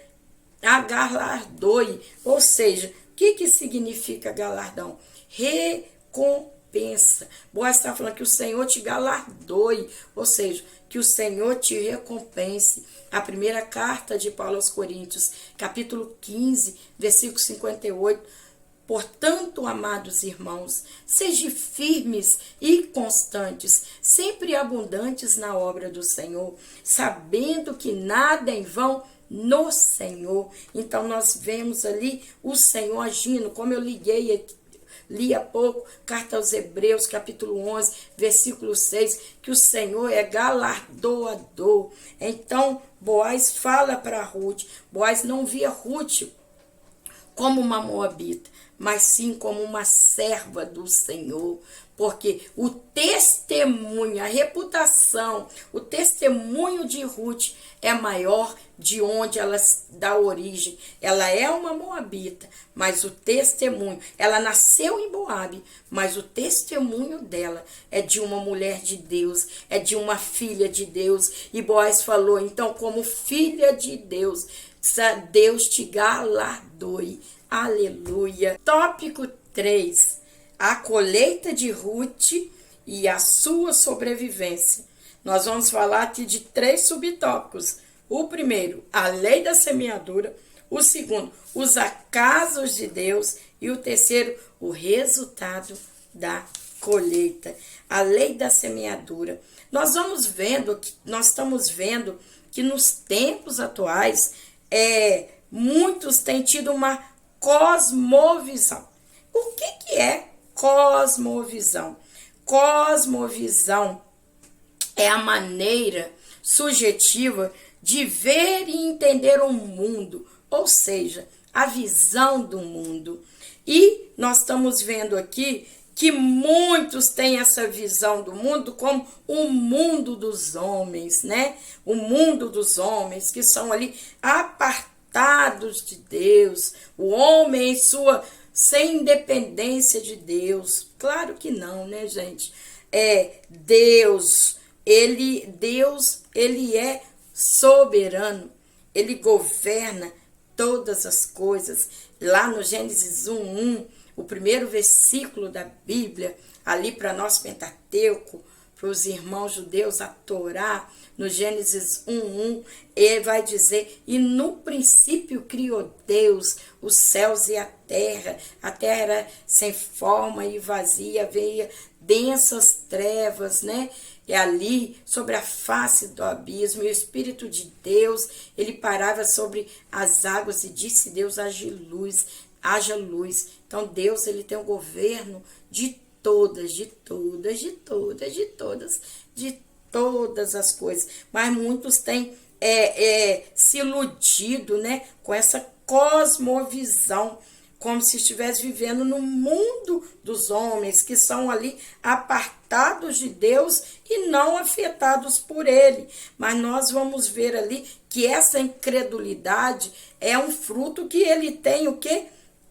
A galardoe, ou seja, o que significa galardão? Recompensa. recompensa. Boaz está falando que o Senhor te galardoe, ou seja, que o Senhor te recompense. A primeira carta de Paulo aos Coríntios, capítulo 15, versículo 58. Portanto, amados irmãos, sejam firmes e constantes, sempre abundantes na obra do Senhor, sabendo que nada é em vão no Senhor. Então, nós vemos ali o Senhor agindo, como eu li há pouco, carta aos Hebreus, capítulo 11, versículo 6, que o Senhor é galardoador. Então, Boaz fala para Ruth. Boaz não via Ruth como uma moabita, mas sim como uma serva do Senhor, porque o testemunho, a reputação, o testemunho de Ruth é maior de onde ela dá origem. Ela é uma moabita, mas o testemunho, ela nasceu em Moabe, mas o testemunho dela é de uma mulher de Deus, é de uma filha de Deus. E Boaz falou, então, como filha de Deus, Deus te galardoe. Aleluia. Tópico 3. A colheita de Ruth e a sua sobrevivência. Nós vamos falar aqui de 3 subtópicos. O primeiro, a lei da semeadura. O segundo, os acasos de Deus. E o terceiro, o resultado da colheita. A lei da semeadura. Nós estamos vendo que nos tempos atuais, muitos têm tido uma cosmovisão. O que é cosmovisão? Cosmovisão é a maneira subjetiva de ver e entender o mundo, ou seja, a visão do mundo. E nós estamos vendo aqui que muitos têm essa visão do mundo como o mundo dos homens, né? O mundo dos homens que são ali apartados de Deus, o homem sem independência de Deus. Claro que não, né, gente? Deus, ele é soberano, ele governa todas as coisas. Lá no Gênesis 1:1, o primeiro versículo da Bíblia, ali para nós Pentateuco, para os irmãos judeus, a Torá, no Gênesis 1:1, ele vai dizer, e no princípio criou Deus os céus e a terra era sem forma e vazia, havia densas trevas, né? E ali, sobre a face do abismo, e o Espírito de Deus, ele parava sobre as águas e disse Deus, haja luz. Então Deus, ele tem o governo de todas as coisas. Mas muitos têm se iludido, né, com essa cosmovisão, como se estivesse vivendo no mundo dos homens, que são ali apartados de Deus e não afetados por ele. Mas nós vamos ver ali que essa incredulidade é um fruto que ele tem o quê?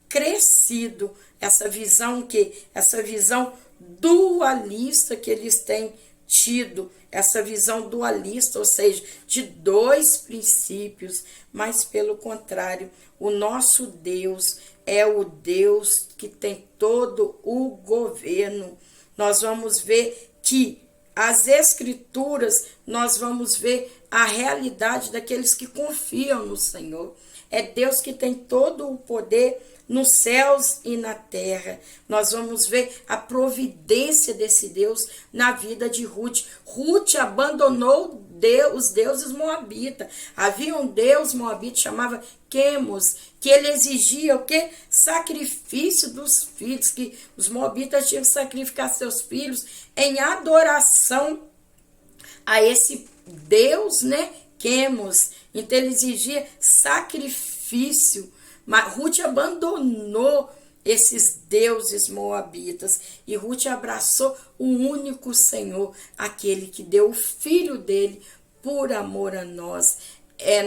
Crescido. Essa visão essa visão dualista que eles têm tido, essa visão dualista, ou seja, de 2 princípios, mas pelo contrário, o nosso Deus é o Deus que tem todo o governo. Nós vamos ver que as Escrituras, nós vamos ver a realidade daqueles que confiam no Senhor. É Deus que tem todo o poder nos céus e na terra. Nós vamos ver a providência desse Deus na vida de Ruth. Ruth abandonou os deuses moabitas. Havia um deus moabita chamava Quemos, que ele exigia o quê? Sacrifício dos filhos, que os moabitas tinham que sacrificar seus filhos em adoração a esse Deus, né? Quemos. Então ele exigia sacrifício. Mas Ruth abandonou esses deuses moabitas e Ruth abraçou o único Senhor, aquele que deu o filho dele por amor a nós.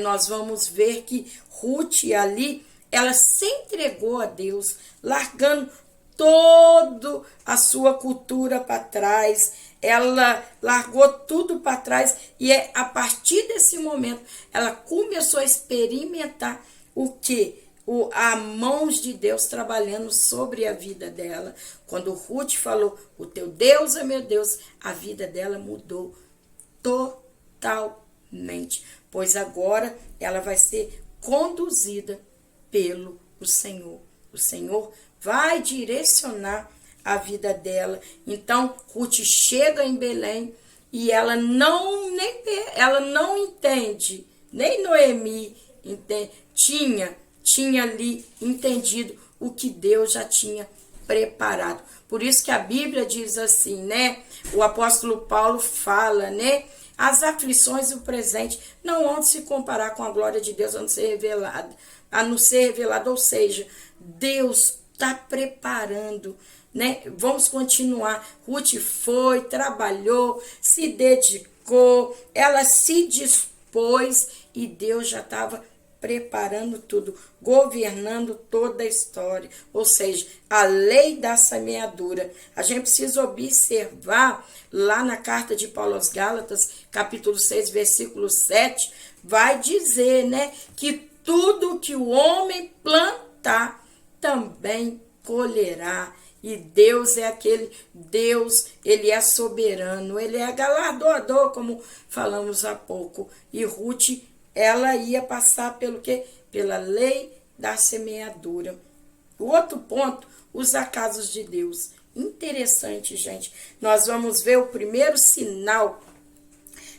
Nós vamos ver que Ruth ali, ela se entregou a Deus, largando toda a sua cultura para trás. Ela largou tudo para trás e a partir desse momento ela começou a experimentar o que? a mãos de Deus trabalhando sobre a vida dela. Quando Ruth falou, o teu Deus é meu Deus, a vida dela mudou totalmente. Pois agora ela vai ser conduzida pelo Senhor. O Senhor vai direcionar a vida dela. Então, Ruth chega em Belém e ela não entende, nem Noemi tinha ali entendido o que Deus já tinha preparado. Por isso que a Bíblia diz assim, né? O apóstolo Paulo fala, né? As aflições do presente não vão se comparar com a glória de Deus a não ser revelada, ou seja, Deus está preparando, né? Vamos continuar. Ruth foi, trabalhou, se dedicou, ela se dispôs e Deus já estava preparando tudo, governando toda a história. Ou seja, a lei da semeadura. A gente precisa observar lá na carta de Paulo aos Gálatas, capítulo 6, versículo 7, vai dizer, né, que tudo que o homem plantar também colherá. E Deus é aquele Deus, ele é soberano, ele é galardoador, como falamos há pouco. E Ruth, ela ia passar pelo quê? Pela lei da semeadura. O outro ponto, os acasos de Deus. Interessante, gente. Nós vamos ver o primeiro sinal,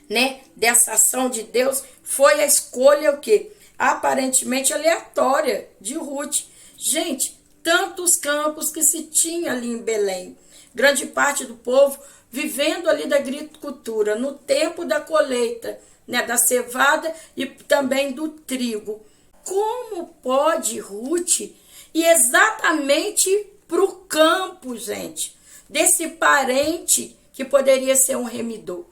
né, dessa ação de Deus foi a escolha o quê? Aparentemente aleatória de Ruth. Gente, tantos campos que se tinha ali em Belém. Grande parte do povo vivendo ali da agricultura, no tempo da colheita, né, da cevada e também do trigo. Como pode Ruth ir exatamente para o campo, gente, desse parente que poderia ser um remidor?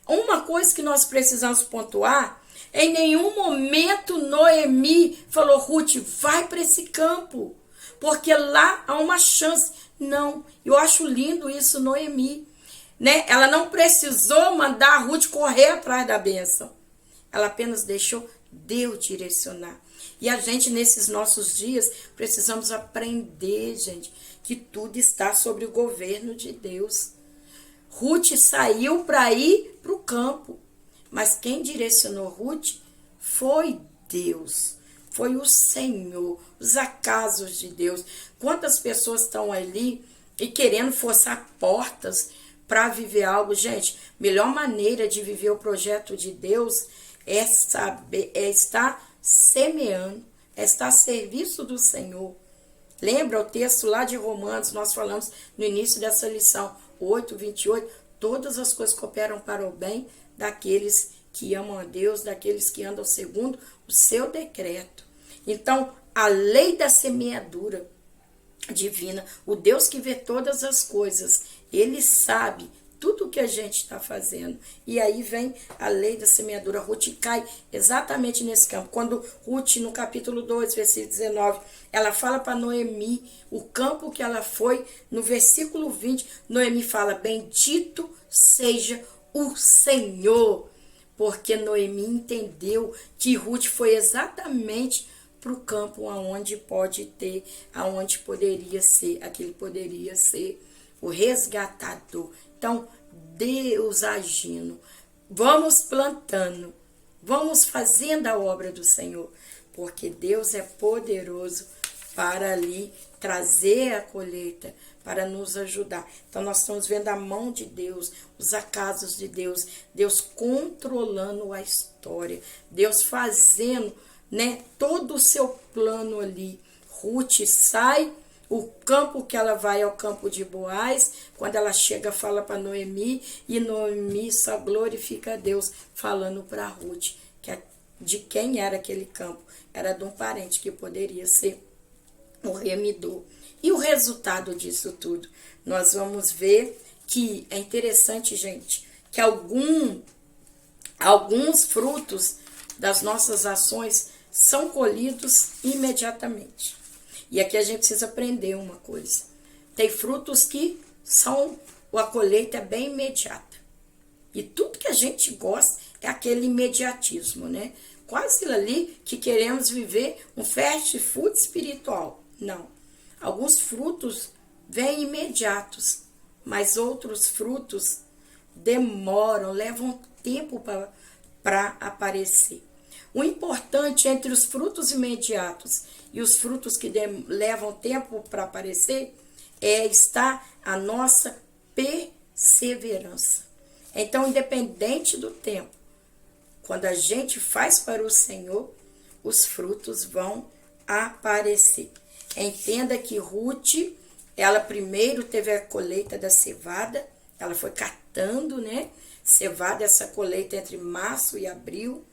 Uma coisa que nós precisamos pontuar, em nenhum momento Noemi falou, Ruth, vai para esse campo, porque lá há uma chance. Não, eu acho lindo isso, Noemi, né? Ela não precisou mandar a Ruth correr atrás da bênção. Ela apenas deixou Deus direcionar. E a gente, nesses nossos dias, precisamos aprender, gente, que tudo está sobre o governo de Deus. Ruth saiu para ir para o campo, mas quem direcionou Ruth foi Deus, foi o Senhor, os acasos de Deus. Quantas pessoas estão ali e querendo forçar portas para viver algo? Gente, melhor maneira de viver o projeto de Deus é estar semeando, é estar a serviço do Senhor. Lembra o texto lá de Romanos, nós falamos no início dessa lição, 8:28, todas as coisas cooperam para o bem daqueles que amam a Deus, daqueles que andam segundo o seu decreto. Então, a lei da semeadura divina, o Deus que vê todas as coisas, ele sabe tudo o que a gente está fazendo. E aí vem a lei da semeadura. Ruth cai exatamente nesse campo. Quando Ruth, no capítulo 2, versículo 19, ela fala para Noemi o campo que ela foi, no versículo 20, Noemi fala, bendito seja o Senhor, porque Noemi entendeu que Ruth foi exatamente para o campo aonde aonde poderia ser, aquele poderia ser o resgatador. Então, Deus agindo, vamos plantando, vamos fazendo a obra do Senhor, porque Deus é poderoso para ali trazer a colheita, para nos ajudar. Então, nós estamos vendo a mão de Deus, os acasos de Deus, Deus controlando a história, Deus fazendo, né, todo o seu plano ali. Ruth sai, o campo que ela vai é o campo de Boaz. Quando ela chega, fala para Noemi, e Noemi só glorifica a Deus, falando para Ruth de quem era aquele campo. Era de um parente que poderia ser o remidor. E o resultado disso tudo? Nós vamos ver que é interessante, gente, que alguns frutos das nossas ações são colhidos imediatamente. E aqui a gente precisa aprender uma coisa. Tem frutos que a colheita é bem imediata. E tudo que a gente gosta é aquele imediatismo, né? quase ali que queremos viver um fast food espiritual. Não. Alguns frutos vêm imediatos, mas outros frutos demoram, levam tempo para aparecer. O importante entre os frutos imediatos e os frutos que levam tempo para aparecer está a nossa perseverança. Então, independente do tempo, quando a gente faz para o Senhor, os frutos vão aparecer. Entenda que Ruth, ela primeiro teve a colheita da cevada, ela foi catando, né? Cevada, essa colheita entre março e abril.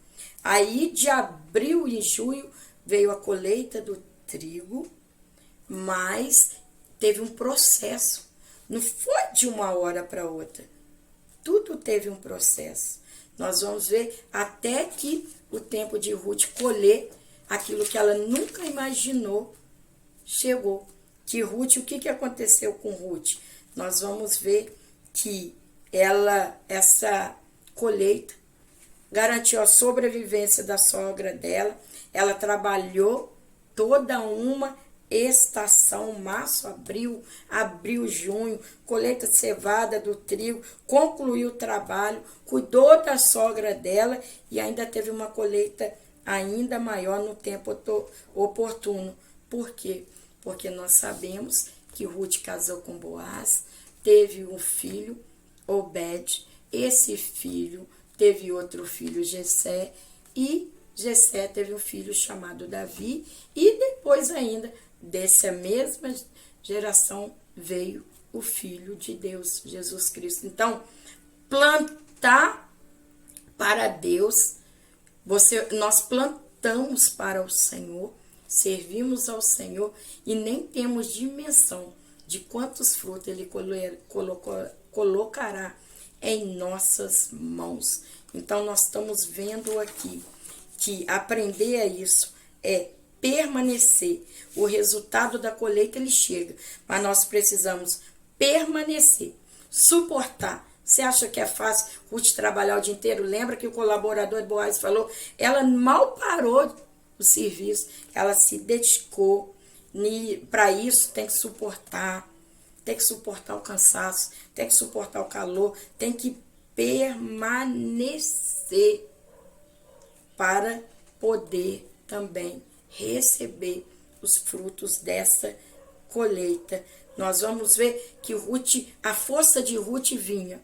Aí, de abril e junho, veio a colheita do trigo, mas teve um processo. Não foi de uma hora para outra. Tudo teve um processo. Nós vamos ver até que o tempo de Ruth colher aquilo que ela nunca imaginou chegou. Que Ruth, o que aconteceu com Ruth? Nós vamos ver que essa colheita garantiu a sobrevivência da sogra dela. Ela trabalhou toda uma estação, março, abril, junho, colheita de cevada do trigo, concluiu o trabalho, cuidou da sogra dela e ainda teve uma colheita ainda maior no tempo oportuno. Por quê? Porque nós sabemos que Ruth casou com Boaz, teve um filho, Obed, esse filho teve outro filho, Jessé, e Jessé teve um filho chamado Davi, e depois ainda dessa mesma geração veio o Filho de Deus, Jesus Cristo. Então, plantar para Deus, nós plantamos para o Senhor, servimos ao Senhor e nem temos dimensão de quantos frutos Ele colocará em nossas mãos. Então, nós estamos vendo aqui que aprender a isso é permanecer. O resultado da colheita, ele chega, mas nós precisamos permanecer, suportar. Você acha que é fácil Ruth trabalhar o dia inteiro? Lembra que o colaborador de Boaz falou? Ela mal parou o serviço, ela se dedicou. Para isso tem que suportar o cansaço, tem que suportar o calor, tem que permanecer para poder também receber os frutos dessa colheita. Nós vamos ver que a força de Ruth vinha,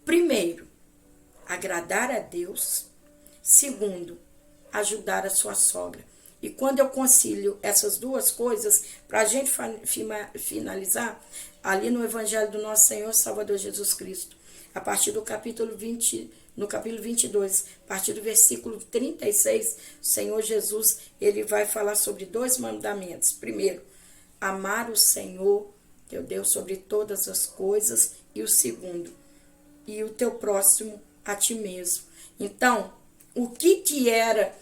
primeiro, agradar a Deus, segundo, ajudar a sua sogra. E quando eu concilio essas duas coisas, para a gente finalizar, ali no Evangelho do nosso Senhor Salvador Jesus Cristo, a partir do capítulo 20, no capítulo 22, a partir do versículo 36, o Senhor Jesus, ele vai falar sobre dois mandamentos. Primeiro, amar o Senhor, teu Deus, sobre todas as coisas. E o segundo, e o teu próximo a ti mesmo. Então, o que era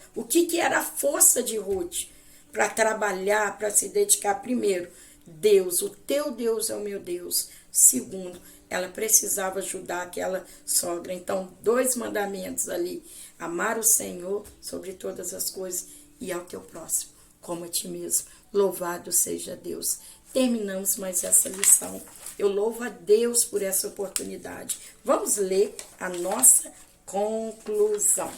a força de Ruth para trabalhar, para se dedicar? Primeiro, Deus, o teu Deus é o meu Deus. Segundo, ela precisava ajudar aquela sogra. Então, dois mandamentos ali: amar o Senhor sobre todas as coisas e ao teu próximo como a ti mesmo. Louvado seja Deus. Terminamos mais essa lição. Eu louvo a Deus por essa oportunidade. Vamos ler a nossa conclusão.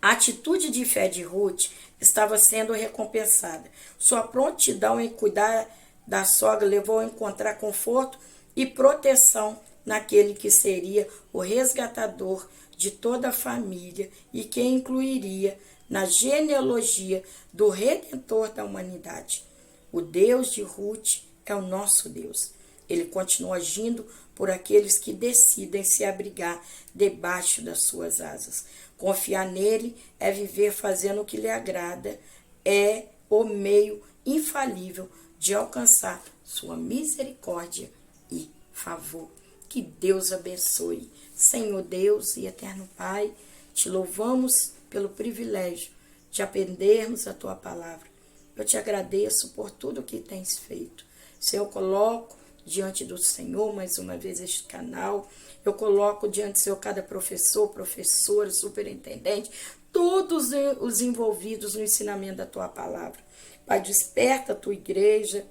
A atitude de fé de Ruth estava sendo recompensada. Sua prontidão em cuidar da sogra levou a encontrar conforto e proteção naquele que seria o resgatador de toda a família e que incluiria na genealogia do Redentor da humanidade. O Deus de Ruth é o nosso Deus. Ele continua agindo por aqueles que decidem se abrigar debaixo das suas asas. Confiar nele é viver fazendo o que lhe agrada, é o meio infalível de alcançar sua misericórdia e favor. Que Deus abençoe. Senhor Deus e eterno Pai, te louvamos pelo privilégio de aprendermos a tua palavra. Eu te agradeço por tudo que tens feito. Senhor, eu coloco diante do Senhor mais uma vez este canal. Eu coloco diante do Senhor cada professor, professora, superintendente, todos os envolvidos no ensinamento da tua palavra. Pai, desperta a tua igreja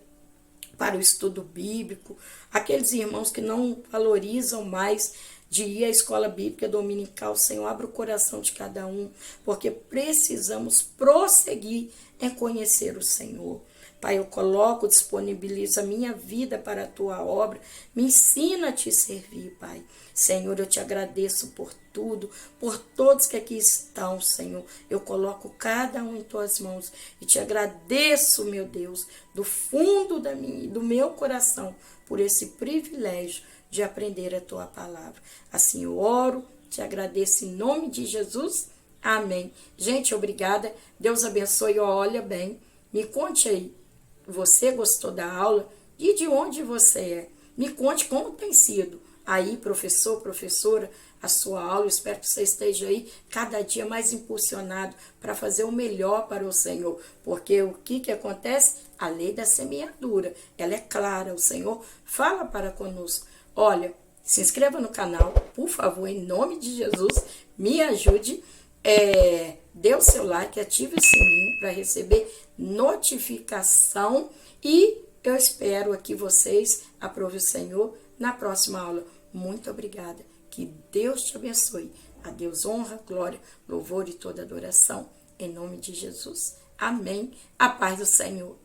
para o estudo bíblico, aqueles irmãos que não valorizam mais de ir à escola bíblica dominical. Senhor, abre o coração de cada um, porque precisamos prosseguir em conhecer o Senhor. Pai, eu coloco, disponibilizo a minha vida para a tua obra. Me ensina a te servir, Pai. Senhor, eu te agradeço por tudo, por todos que aqui estão, Senhor. Eu coloco cada um em tuas mãos e te agradeço, meu Deus, do fundo do meu coração, por esse privilégio de aprender a tua palavra. Assim eu oro, te agradeço em nome de Jesus. Amém. Gente, obrigada. Deus abençoe. Olha bem, me conte aí. Você gostou da aula? E de onde você é? Me conte como tem sido aí, professor, professora, a sua aula. Eu espero que você esteja aí cada dia mais impulsionado para fazer o melhor para o Senhor. Porque o que acontece? A lei da semeadura, ela é clara. O Senhor fala para conosco. Olha, se inscreva no canal, por favor, em nome de Jesus, me ajude. Dê o seu like, ative o sininho para receber notificação e eu espero aqui vocês, aprove o Senhor, na próxima aula. Muito obrigada. Que Deus te abençoe. A Deus honra, glória, louvor e toda adoração. Em nome de Jesus. Amém. A paz do Senhor.